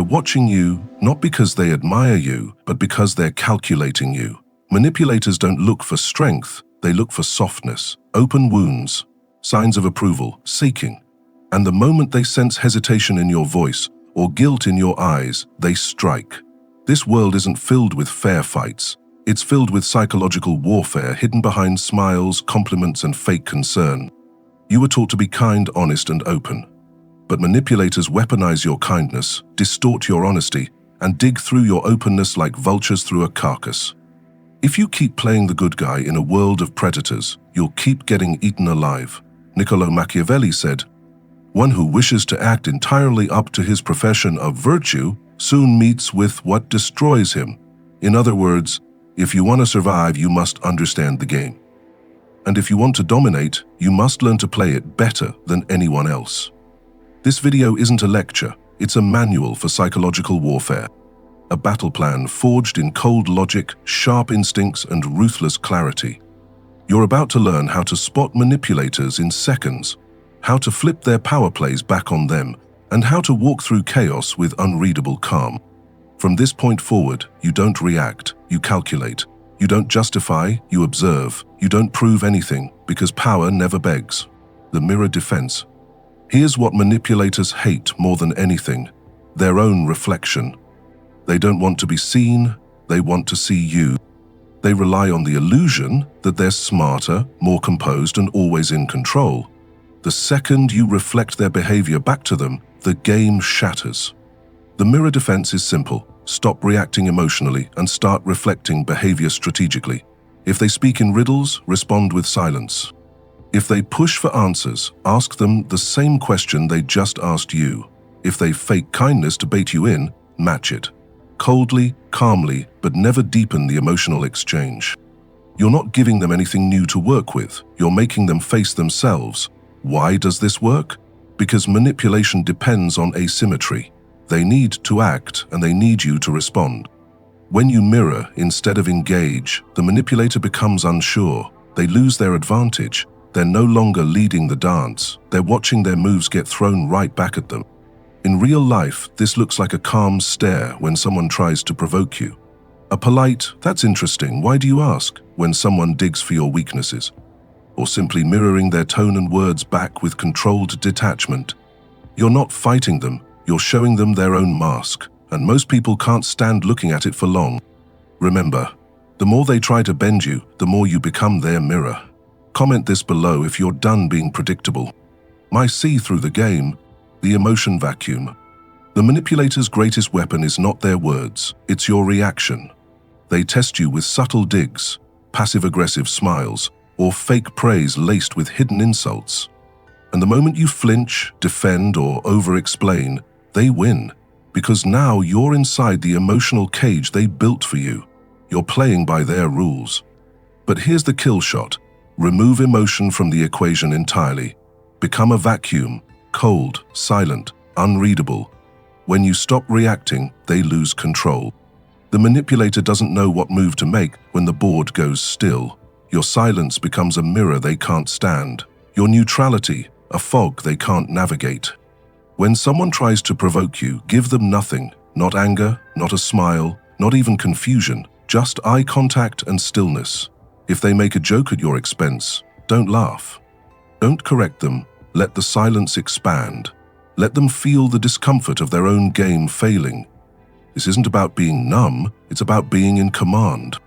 They're watching you, not because they admire you, but because they're calculating you. Manipulators don't look for strength, they look for softness, open wounds, signs of approval, seeking. And the moment they sense hesitation in your voice or guilt in your eyes, they strike. This world isn't filled with fair fights. It's filled with psychological warfare hidden behind smiles, compliments, and fake concern. You were taught to be kind, honest, and open. But manipulators weaponize your kindness, distort your honesty, and dig through your openness like vultures through a carcass. If you keep playing the good guy in a world of predators, you'll keep getting eaten alive. Machiavelli said, "One who wishes to act entirely up to his profession of virtue soon meets with what destroys him." In other words, if you want to survive, you must understand the game. And if you want to dominate, you must learn to play it better than anyone else. This video isn't a lecture, it's a manual for psychological warfare. A battle plan forged in cold logic, sharp instincts, and ruthless clarity. You're about to learn how to spot manipulators in seconds, how to flip their power plays back on them, and how to walk through chaos with unreadable calm. From this point forward, you don't react, you calculate. You don't justify, you observe. You don't prove anything, because power never begs. The mirror defense. Here's what manipulators hate more than anything: their own reflection. They don't want to be seen, they want to see you. They rely on the illusion that they're smarter, more composed, and always in control. The second you reflect their behavior back to them, the game shatters. The mirror defense is simple. Stop reacting emotionally and start reflecting behavior strategically. If they speak in riddles, respond with silence. If they push for answers, ask them the same question they just asked you. If they fake kindness to bait you in, match it. Coldly, calmly, but never deepen the emotional exchange. You're not giving them anything new to work with. You're making them face themselves. Why does this work? Because manipulation depends on asymmetry. They need to act, and they need you to respond. When you mirror instead of engage, the manipulator becomes unsure. They lose their advantage. They're no longer leading the dance. They're watching their moves get thrown right back at them. In real life, this looks like a calm stare when someone tries to provoke you. A polite, "That's interesting, why do you ask?" when someone digs for your weaknesses. Or simply mirroring their tone and words back with controlled detachment. You're not fighting them, you're showing them their own mask, and most people can't stand looking at it for long. Remember, the more they try to bend you, the more you become their mirror. Comment this below if you're done being predictable. My see through the game, the emotion vacuum. The manipulator's greatest weapon is not their words, it's your reaction. They test you with subtle digs, passive-aggressive smiles, or fake praise laced with hidden insults. And the moment you flinch, defend, or over-explain, they win, because now you're inside the emotional cage they built for you. You're playing by their rules. But here's the kill shot. Remove emotion from the equation entirely. Become a vacuum, cold, silent, unreadable. When you stop reacting, they lose control. The manipulator doesn't know what move to make when the board goes still. Your silence becomes a mirror they can't stand. Your neutrality, a fog they can't navigate. When someone tries to provoke you, give them nothing. Not anger, not a smile, not even confusion, just eye contact and stillness. If they make a joke at your expense, don't laugh. Don't correct them, let the silence expand. Let them feel the discomfort of their own game failing. This isn't about being numb, it's about being in command.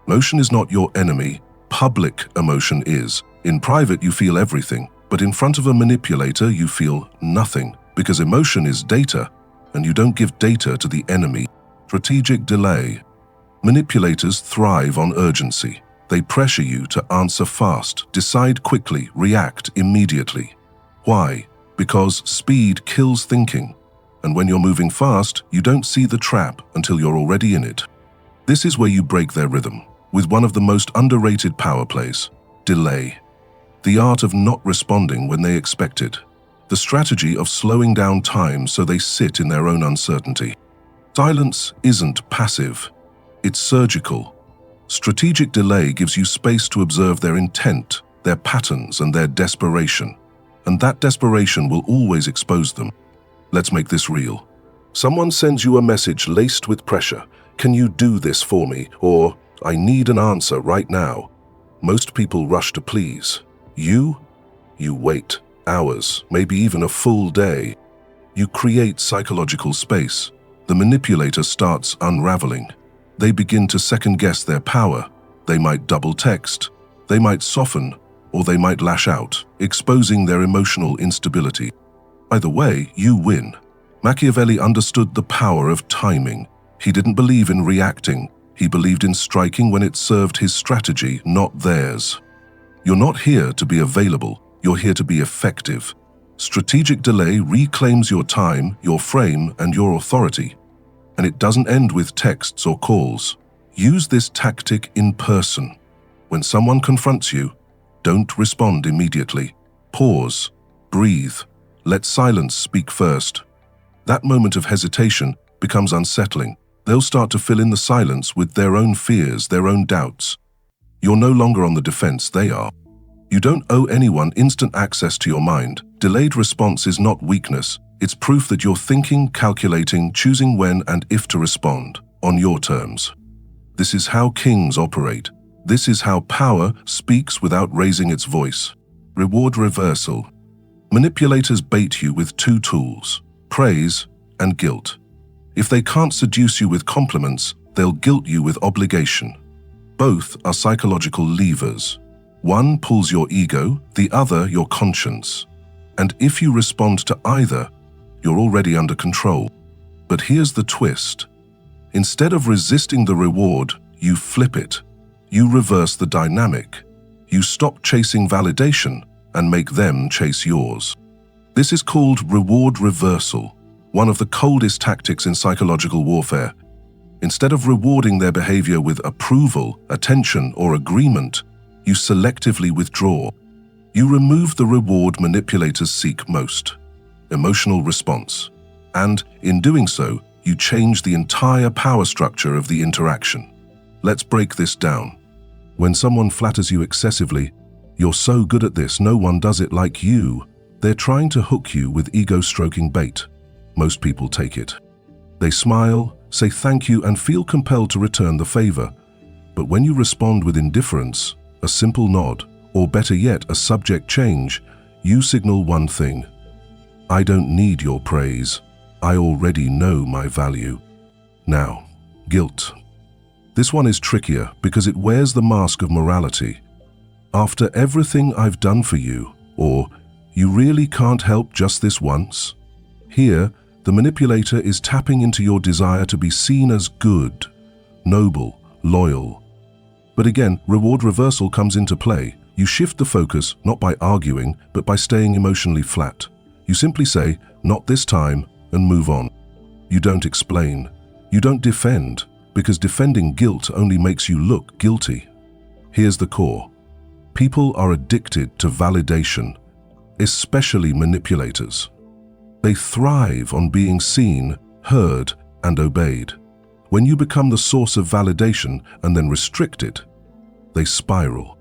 Emotion is not your enemy, public emotion is. In private you feel everything, but in front of a manipulator you feel nothing, because emotion is data, and you don't give data to the enemy. Strategic delay. Manipulators thrive on urgency. They pressure you to answer fast, decide quickly, react immediately. Why? Because speed kills thinking. And when you're moving fast, you don't see the trap until you're already in it. This is where you break their rhythm, with one of the most underrated power plays: delay. The art of not responding when they expect it. The strategy of slowing down time so they sit in their own uncertainty. Silence isn't passive, it's surgical. Strategic delay gives you space to observe their intent, their patterns, and their desperation. And that desperation will always expose them. Let's make this real. Someone sends you a message laced with pressure. Can you do this for me? Or, I need an answer right now. Most people rush to please. You wait hours, maybe even a full day. You create psychological space. The manipulator starts unraveling. They begin to second-guess their power. They might double text, they might soften, or they might lash out, exposing their emotional instability. Either way, you win. Machiavelli understood the power of timing. He didn't believe in reacting. He believed in striking when it served his strategy, not theirs. You're not here to be available. You're here to be effective. Strategic delay reclaims your time, your frame, and your authority. And it doesn't end with texts or calls. Use this tactic in person. When someone confronts you, don't respond immediately. Pause, breathe, let silence speak first. That moment of hesitation becomes unsettling. They'll start to fill in the silence with their own fears, their own doubts. You're no longer on the defense, they are. You don't owe anyone instant access to your mind. Delayed response is not weakness. It's proof that you're thinking, calculating, choosing when and if to respond, on your terms. This is how kings operate. This is how power speaks without raising its voice. Reward reversal. Manipulators bait you with two tools: praise and guilt. If they can't seduce you with compliments, they'll guilt you with obligation. Both are psychological levers. One pulls your ego, the other your conscience. And if you respond to either, you're already under control. But here's the twist. Instead of resisting the reward, you flip it. You reverse the dynamic. You stop chasing validation and make them chase yours. This is called reward reversal, one of the coldest tactics in psychological warfare. Instead of rewarding their behavior with approval, attention, or agreement, you selectively withdraw. You remove the reward manipulators seek most: emotional response. And in doing so, you change the entire power structure of the interaction. Let's break this down. When someone flatters you excessively, "You're so good at this, no one does it like you," they're trying to hook you with ego-stroking bait. Most people take it. They smile, say thank you, and feel compelled to return the favor. But when you respond with indifference, a simple nod, or better yet, a subject change, you signal one thing: I don't need your praise. I already know my value. Now, guilt. This one is trickier because it wears the mask of morality. After everything I've done for you, or you really can't help just this once? Here, the manipulator is tapping into your desire to be seen as good, noble, loyal. But again, reward reversal comes into play. You shift the focus not by arguing, but by staying emotionally flat. You simply say, "Not this time," and move on. You don't explain. You don't defend, because defending guilt only makes you look guilty. Here's the core. People are addicted to validation, especially manipulators. They thrive on being seen, heard, and obeyed. When you become the source of validation and then restrict it, they spiral.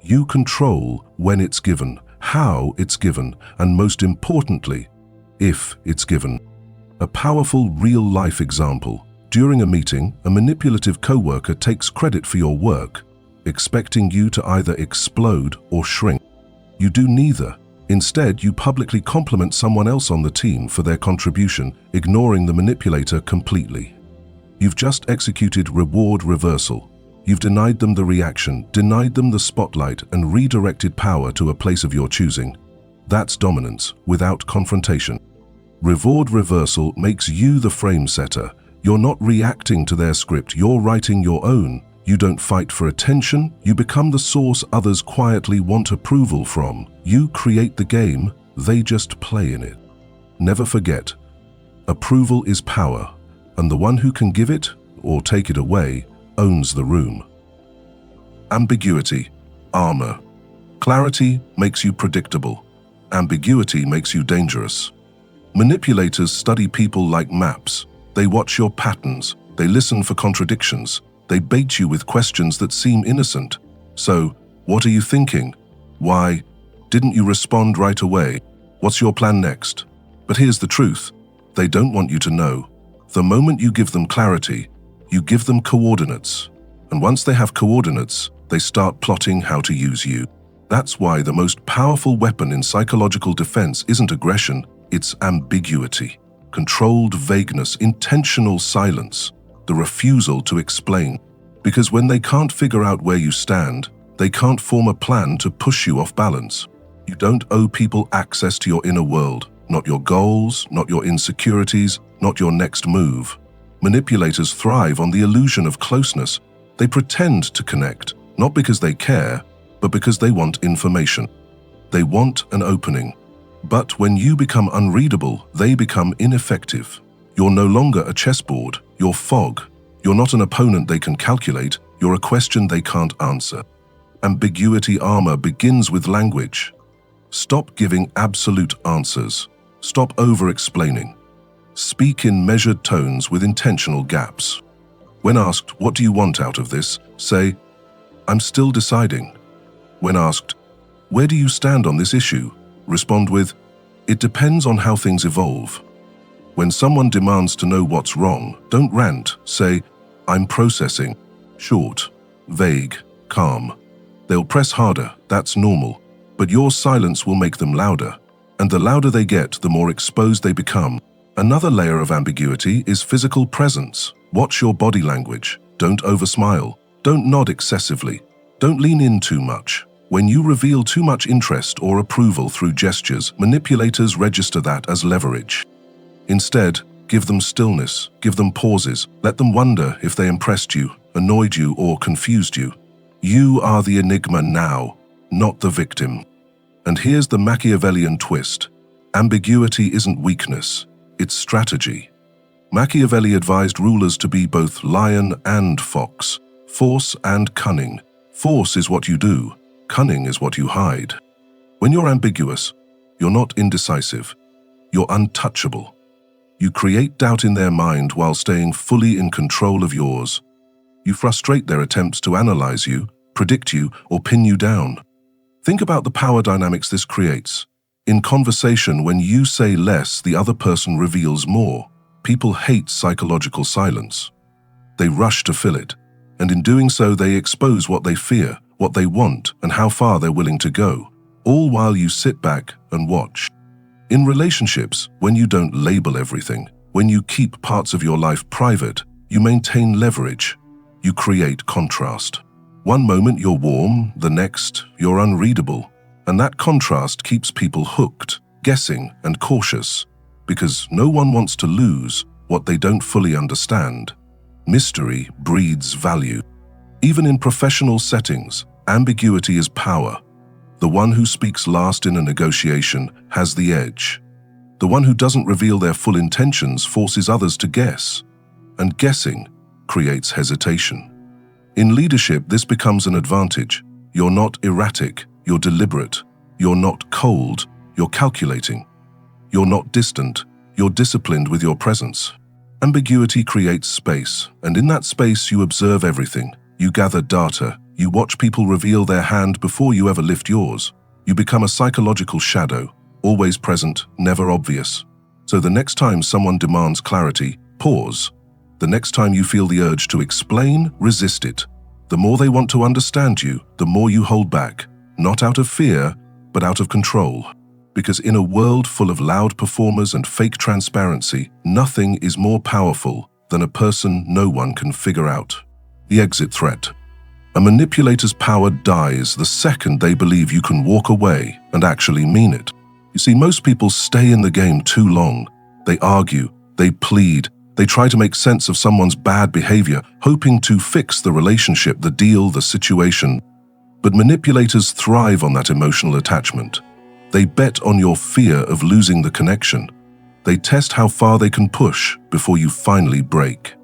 You control when it's given, how it's given, and most importantly, if it's given. A powerful real-life example. During a meeting, a manipulative coworker takes credit for your work, expecting you to either explode or shrink. You do neither. Instead, you publicly compliment someone else on the team for their contribution, ignoring the manipulator completely. You've just executed reward reversal. You've denied them the reaction, denied them the spotlight, and redirected power to a place of your choosing. That's dominance, without confrontation. Reward reversal makes you the frame setter. You're not reacting to their script, you're writing your own. You don't fight for attention, you become the source others quietly want approval from. You create the game, they just play in it. Never forget, approval is power, and the one who can give it, or take it away, owns the room. Ambiguity, armor. Clarity makes you predictable. Ambiguity makes you dangerous. Manipulators study people like maps. They watch your patterns. They listen for contradictions. They bait you with questions that seem innocent. So, what are you thinking? Why? Didn't you respond right away? What's your plan next? But here's the truth. They don't want you to know. The moment you give them clarity, you give them coordinates. And once they have coordinates, they start plotting how to use you. That's why the most powerful weapon in psychological defense isn't aggression, it's ambiguity. Controlled vagueness, intentional silence, the refusal to explain. Because when they can't figure out where you stand, they can't form a plan to push you off balance. You don't owe people access to your inner world, not your goals, not your insecurities, not your next move. Manipulators thrive on the illusion of closeness. They pretend to connect, not because they care, but because they want information. They want an opening. But when you become unreadable, they become ineffective. You're no longer a chessboard, you're fog. You're not an opponent they can calculate, you're a question they can't answer. Ambiguity armor begins with language. Stop giving absolute answers. Stop over-explaining. Speak in measured tones with intentional gaps. When asked, "What do you want out of this?" say, "I'm still deciding." When asked, "Where do you stand on this issue?" respond with, "It depends on how things evolve." When someone demands to know what's wrong, don't rant. Say, "I'm processing." Short, vague, calm. They'll press harder, that's normal, but your silence will make them louder. And the louder they get, the more exposed they become. Another layer of ambiguity is physical presence. Watch your body language. Don't oversmile. Don't nod excessively. Don't lean in too much. When you reveal too much interest or approval through gestures, manipulators register that as leverage. Instead, give them stillness, give them pauses, let them wonder if they impressed you, annoyed you, or confused you. You are the enigma now, not the victim. And here's the Machiavellian twist. Ambiguity isn't weakness, it's strategy. Machiavelli advised rulers to be both lion and fox, force and cunning. Force is what you do, cunning is what you hide. When you're ambiguous, you're not indecisive, you're untouchable. You create doubt in their mind while staying fully in control of yours. You frustrate their attempts to analyze you, predict you, or pin you down. Think about the power dynamics this creates. In conversation, when you say less, the other person reveals more. People hate psychological silence. They rush to fill it, and in doing so, they expose what they fear, what they want, and how far they're willing to go, all while you sit back and watch. In relationships, when you don't label everything, when you keep parts of your life private, you maintain leverage. You create contrast. One moment you're warm, the next you're unreadable. And that contrast keeps people hooked, guessing, and cautious, because no one wants to lose what they don't fully understand. Mystery breeds value. Even in professional settings, ambiguity is power. The one who speaks last in a negotiation has the edge. The one who doesn't reveal their full intentions forces others to guess, and guessing creates hesitation. In leadership, this becomes an advantage. You're not erratic, you're deliberate. You're not cold, you're calculating. You're not distant, you're disciplined with your presence. Ambiguity creates space, and in that space you observe everything. You gather data, you watch people reveal their hand before you ever lift yours. You become a psychological shadow, always present, never obvious. So the next time someone demands clarity, pause. The next time you feel the urge to explain, resist it. The more they want to understand you, the more you hold back, not out of fear, but out of control. Because in a world full of loud performers and fake transparency, nothing is more powerful than a person no one can figure out. The exit threat. A manipulator's power dies the second they believe you can walk away and actually mean it. You see, most people stay in the game too long. They argue, they plead, they try to make sense of someone's bad behavior, hoping to fix the relationship, the deal, the situation. But manipulators thrive on that emotional attachment. They bet on your fear of losing the connection. They test how far they can push before you finally break.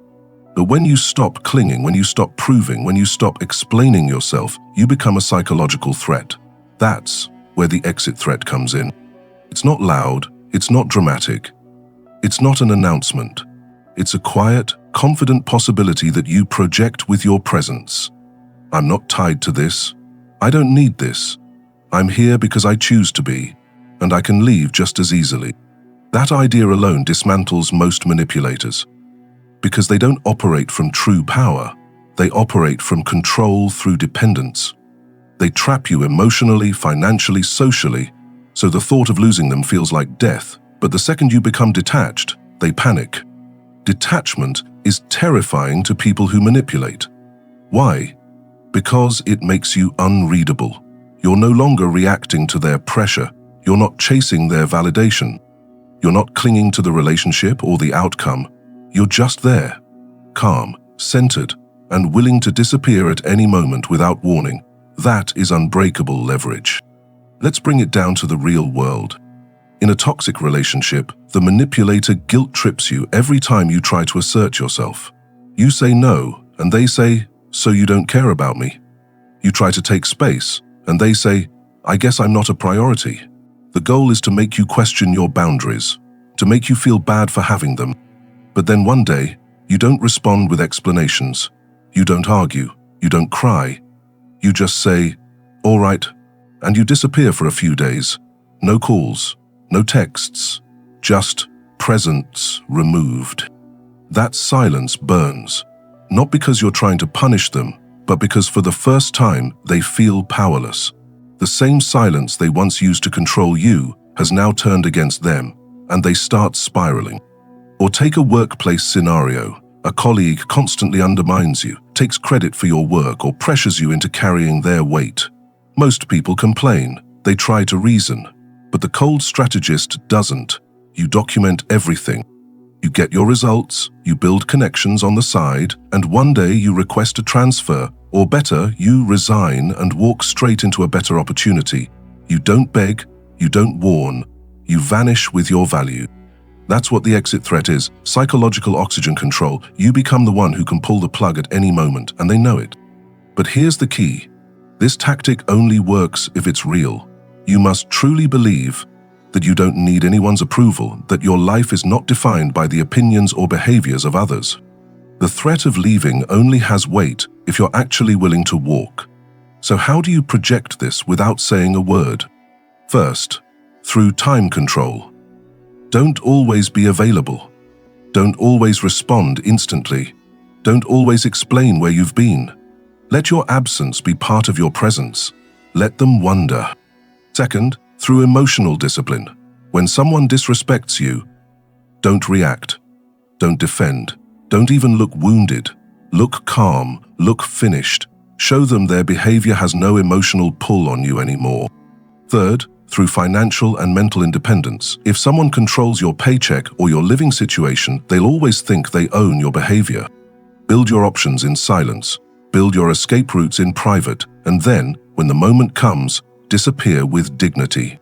But when you stop clinging, when you stop proving, when you stop explaining yourself, you become a psychological threat. That's where the exit threat comes in. It's not loud, it's not dramatic, it's not an announcement. It's a quiet, confident possibility that you project with your presence. I'm not tied to this. I don't need this. I'm here because I choose to be, and I can leave just as easily. That idea alone dismantles most manipulators. Because they don't operate from true power, they operate from control through dependence. They trap you emotionally, financially, socially, so the thought of losing them feels like death. But the second you become detached, they panic. Detachment is terrifying to people who manipulate. Why? Because it makes you unreadable. You're no longer reacting to their pressure. You're not chasing their validation. You're not clinging to the relationship or the outcome. You're just there, calm, centered, and willing to disappear at any moment without warning. That is unbreakable leverage. Let's bring it down to the real world. In a toxic relationship, the manipulator guilt trips you every time you try to assert yourself. You say no, and they say, "So you don't care about me." You try to take space, and they say, "I guess I'm not a priority." The goal is to make you question your boundaries, to make you feel bad for having them. But then one day, you don't respond with explanations. You don't argue. You don't cry. You just say, "All right," and you disappear for a few days. No calls, no texts, just presence removed. That silence burns, not because you're trying to punish them, but because for the first time they feel powerless. The same silence they once used to control you has now turned against them, and they start spiraling. Or take a workplace scenario. A colleague constantly undermines you, takes credit for your work, or pressures you into carrying their weight. Most people complain. They try to reason. But the cold strategist doesn't. You document everything. You get your results, you build connections on the side, and one day you request a transfer, or better, you resign and walk straight into a better opportunity. You don't beg, you don't warn, you vanish with your value. That's what the exit threat is, psychological oxygen control. You become the one who can pull the plug at any moment, and they know it. But here's the key. This tactic only works if it's real. You must truly believe that you don't need anyone's approval, that your life is not defined by the opinions or behaviors of others. The threat of leaving only has weight if you're actually willing to walk. So how do you project this without saying a word? First, through time control. Don't always be available. Don't always respond instantly. Don't always explain where you've been. Let your absence be part of your presence. Let them wonder. Second, through emotional discipline. When someone disrespects you, don't react. Don't defend. Don't even look wounded. Look calm. Look finished. Show them their behavior has no emotional pull on you anymore. Third, through financial and mental independence. If someone controls your paycheck or your living situation, they'll always think they own your behavior. Build your options in silence. Build your escape routes in private. And then, when the moment comes, disappear with dignity.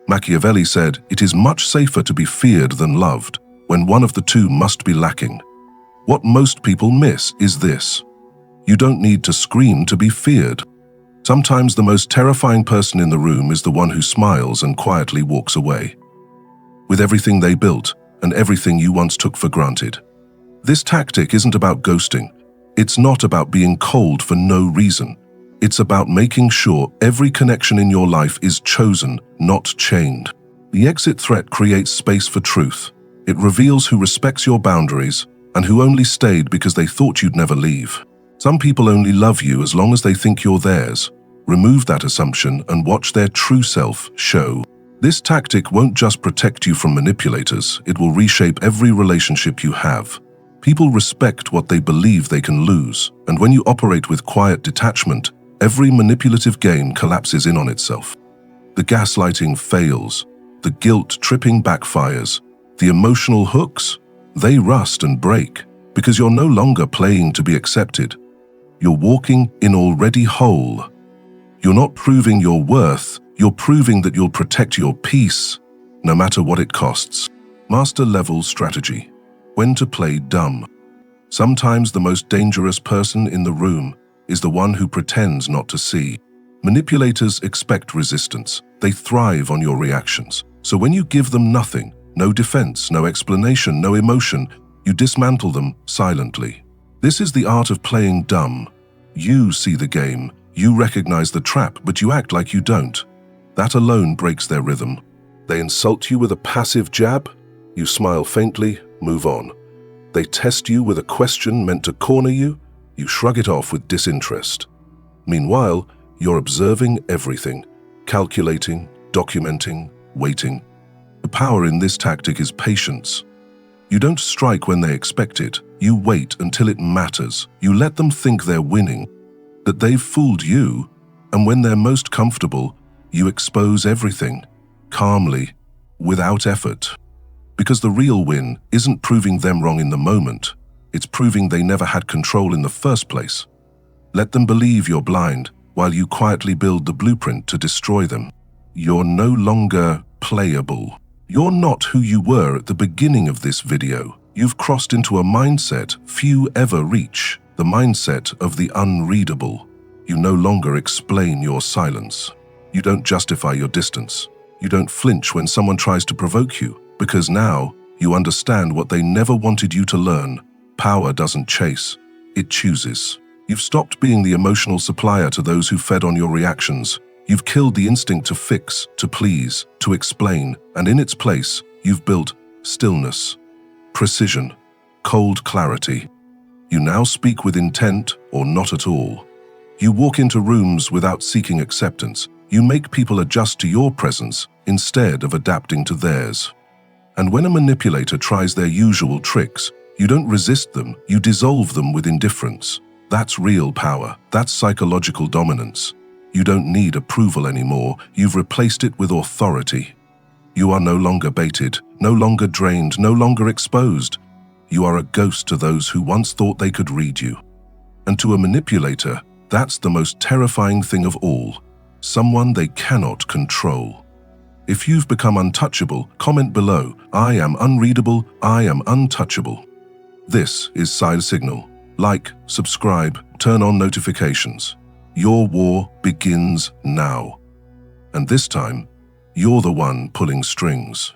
Machiavelli said, "It is much safer to be feared than loved, when one of the two must be lacking." What most people miss is this. You don't need to scream to be feared. Sometimes the most terrifying person in the room is the one who smiles and quietly walks away, with everything they built and everything you once took for granted. This tactic isn't about ghosting. It's not about being cold for no reason. It's about making sure every connection in your life is chosen, not chained. The exit threat creates space for truth. It reveals who respects your boundaries and who only stayed because they thought you'd never leave. Some people only love you as long as they think you're theirs. Remove that assumption and watch their true self show. This tactic won't just protect you from manipulators, it will reshape every relationship you have. People respect what they believe they can lose, and when you operate with quiet detachment, every manipulative game collapses in on itself. The gaslighting fails, the guilt-tripping backfires, the emotional hooks, they rust and break, because you're no longer playing to be accepted. You're walking in already whole. You're not proving your worth, you're proving that you'll protect your peace, no matter what it costs. Master-level strategy. When to play dumb. Sometimes the most dangerous person in the room is the one who pretends not to see. Manipulators expect resistance. They thrive on your reactions. So when you give them nothing, no defense, no explanation, no emotion, you dismantle them silently. This is the art of playing dumb. You see the game, you recognize the trap, but you act like you don't. That alone breaks their rhythm. They insult you with a passive jab, You smile faintly, move on. They test you with a question meant to corner you, you shrug it off with disinterest. Meanwhile, you're observing everything, calculating, documenting, waiting. The power in this tactic is patience. You don't strike when they expect it. You wait until it matters. You let them think they're winning, that they've fooled you, and when they're most comfortable, you expose everything, calmly, without effort. Because the real win isn't proving them wrong in the moment, it's proving they never had control in the first place. Let them believe you're blind, while you quietly build the blueprint to destroy them. You're no longer playable. You're not who you were at the beginning of this video. You've crossed into a mindset few ever reach, the mindset of the unreadable. You no longer explain your silence. You don't justify your distance. You don't flinch when someone tries to provoke you, because now you understand what they never wanted you to learn. Power doesn't chase, it chooses. You've stopped being the emotional supplier to those who fed on your reactions. You've killed the instinct to fix, to please, to explain, and in its place, you've built stillness, precision, cold clarity. You now speak with intent or not at all. You walk into rooms without seeking acceptance. You make people adjust to your presence instead of adapting to theirs. And when a manipulator tries their usual tricks, you don't resist them, you dissolve them with indifference. That's real power. That's psychological dominance. You don't need approval anymore. You've replaced it with authority. You are no longer baited, no longer drained, no longer exposed. You are a ghost to those who once thought they could read you. And to a manipulator, that's the most terrifying thing of all. Someone they cannot control. If you've become untouchable, comment below. I am unreadable, I am untouchable. This is Side Signal. Like, subscribe, turn on notifications. Your war begins now. And this time, you're the one pulling strings.